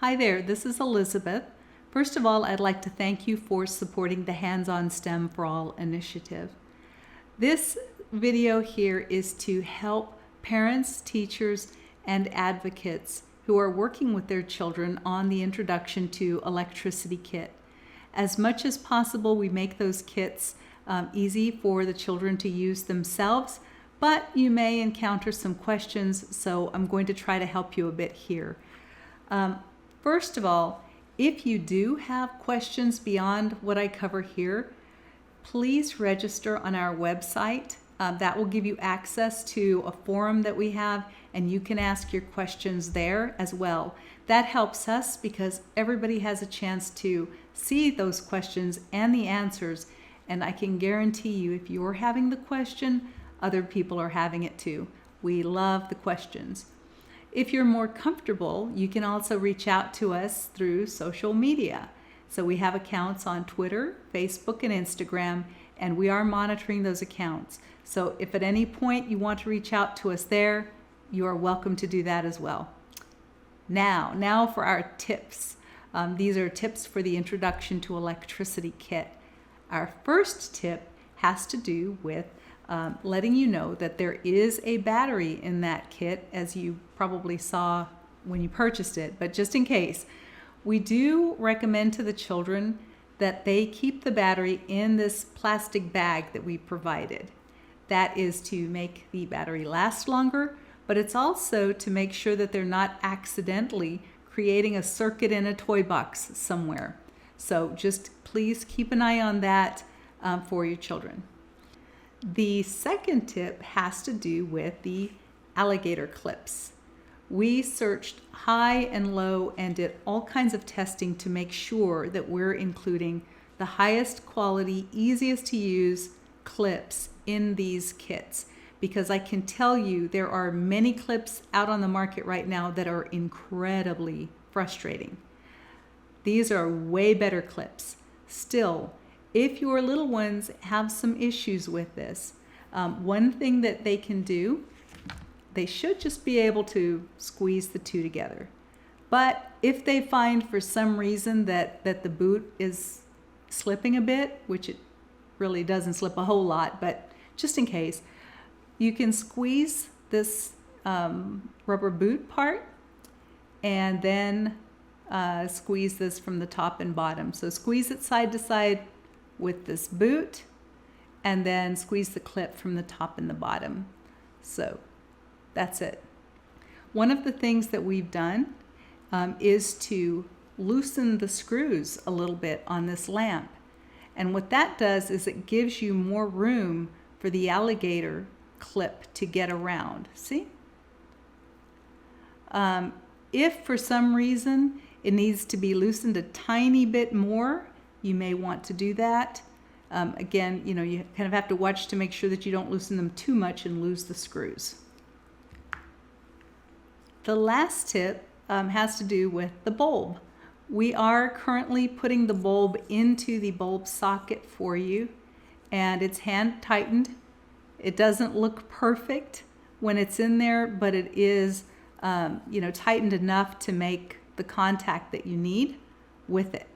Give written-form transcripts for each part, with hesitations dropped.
Hi there, this is Elizabeth. First of all, I'd like to thank you for supporting the Hands-on STEM for All initiative. This video here is to help parents, teachers, and advocates who are working with their children on the Introduction to Electricity Kit. As much as possible, we make those kits easy for the children to use themselves, but you may encounter some questions, so I'm going to try to help you a bit here. First of all, if you do have questions beyond what I cover here, please register on our website. That will give you access to a forum that we have, and you can ask your questions there as well. That helps us because everybody has a chance to see those questions and the answers, and I can guarantee you if you're having the question, other people are having it too. We love the questions. If you're more comfortable, you can also reach out to us through social media. So we have accounts on Twitter, Facebook, and Instagram, and we are monitoring those accounts. So if at any point you want to reach out to us there, you are welcome to do that as well. Now for our tips. These are tips for the Introduction to Electricity Kit. Our first tip has to do with letting you know that there is a battery in that kit, as you probably saw when you purchased it, but just in case, we do recommend to the children that they keep the battery in this plastic bag that we provided. That is to make the battery last longer, but it's also to make sure that they're not accidentally creating a circuit in a toy box somewhere. So just please keep an eye on that for your children. The second tip has to do with the alligator clips. We searched high and low and did all kinds of testing to make sure that we're including the highest quality, easiest to use clips in these kits, because I can tell you there are many clips out on the market right now that are incredibly frustrating. These are way better clips. Still, if your little ones have some issues with this, one thing that they can do, they should just be able to squeeze the two together. But if they find for some reason that the boot is slipping a bit, which it really doesn't slip a whole lot, but just in case, you can squeeze this rubber boot part and then squeeze this from the top and bottom. So squeeze it side to side with this boot and then squeeze the clip from the top and the bottom. So that's it. One of the things that we've done is to loosen the screws a little bit on this lamp. And what that does is it gives you more room for the alligator clip to get around. See? If for some reason it needs to be loosened a tiny bit more, you may want to do that. Again, you kind of have to watch to make sure that you don't loosen them too much and lose the screws. The last tip has to do with the bulb. We are currently putting the bulb into the bulb socket for you, and it's hand tightened. It doesn't look perfect when it's in there, but it is tightened enough to make the contact that you need with it.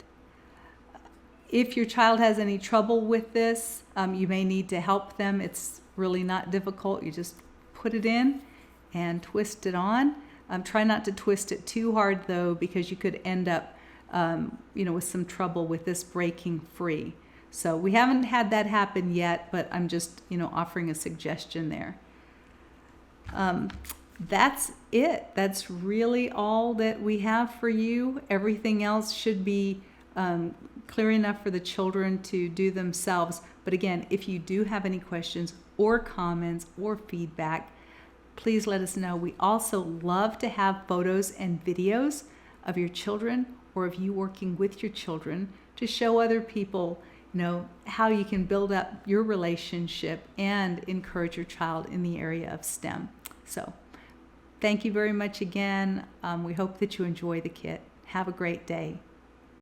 If your child has any trouble with this, you may need to help them. It's really not difficult. You just put it in and twist it on. Try not to twist it too hard though, because you could end up with some trouble with this breaking free. So we haven't had that happen yet, but I'm just offering a suggestion there. That's it. That's really all that we have for you. Everything else should be clear enough for the children to do themselves. But again, if you do have any questions or comments or feedback, please let us know. We also love to have photos and videos of your children or of you working with your children to show other people how you can build up your relationship and encourage your child in the area of STEM. So thank you very much again. We hope that you enjoy the kit. Have a great day.